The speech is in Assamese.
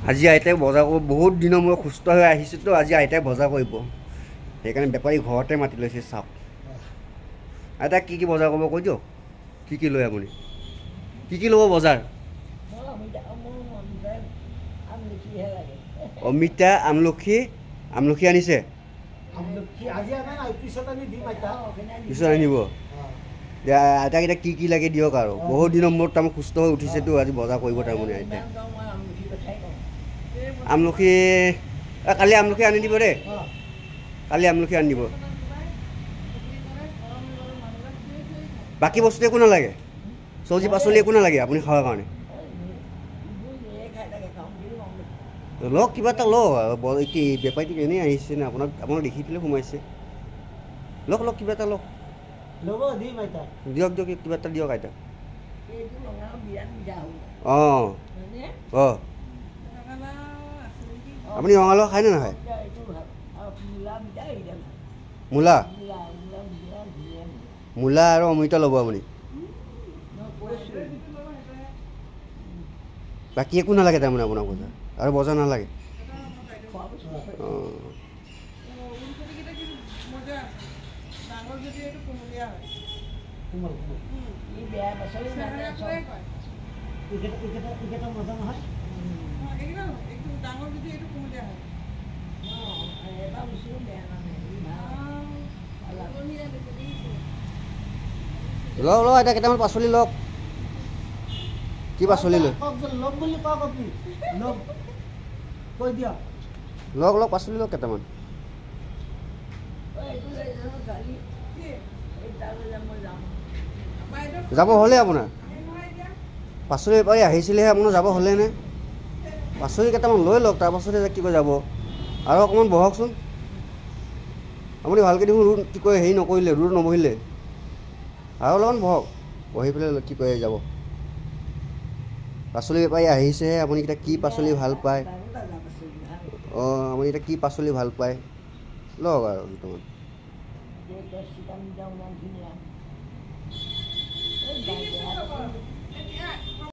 আজি আইতাই বজাৰ কৰিব বহুত দিনৰ মই সুস্থ হৈ আহিছোঁতো আজি আইতাই বজাৰ কৰিব সেইকাৰণে বেপাৰী ঘৰতে মাতি লৈছে চাওক আইতা কি বজাৰ কৰিব কৈ দিয়ক কি লয় আপুনি কি ল'ব বজাৰ অমিতা আমলখি আনিছে পিছত আনিব আইতাক এতিয়া কি লাগে দিয়ক আৰু বহুত দিনৰ মূৰত তাৰমানে সুস্থ হৈ উঠিছেতো আজি বজাৰ কৰিব তাৰমানে আইতাই আমলখি কালি আমলখি আনি দিব দেই কালি আমলখি আনি দিব বাকী বস্তু একো নালাগে চব্জি পাচলি একো নালাগে আপুনি খোৱাৰ কাৰণে লওক কিবা এটা লওক কি বেপাৰীটো এনেই আহিছে নে আপোনাক দেখি পেলাই সোমাইছে লওক কিবা এটা লওক দিয়ক কিবা এটা দিয়ক আইতা অঁ আপুনি ৰঙালাও খায়নে নাখায় মূলা আৰু অমিতা ল'ব আপুনি বাকী একো নালাগে তাৰমানে আপোনাৰ বজাৰ আৰু বজাৰ নালাগে অঁ লওক এতিয়া কেইটামান পাচলি লওক কি পাচলি লওক পাচলি লওক কেইটামান যাব হ'লে আপোনাৰ পাচলি বেপাৰী আহিছিলেহে আপোনাৰ যাব হ'লেনে পাচলি কেইটামান লৈ লওক তাৰপাছতহে কি কয় যাব আৰু অকণমান বহকচোন আপুনি ভালকৈ দেখোন ৰুট কি কয় হেৰি নকৰিলে ৰুট নবহিলে আৰু অলপমান বহক বহি পেলাই কি কয় যাব পাচলি বেপাৰী আহিছেহে আপুনি এতিয়া কি পাচলি ভাল পায় অঁ আপুনি এতিয়া কি পাচলি ভাল পায় লওক আৰু দুটামান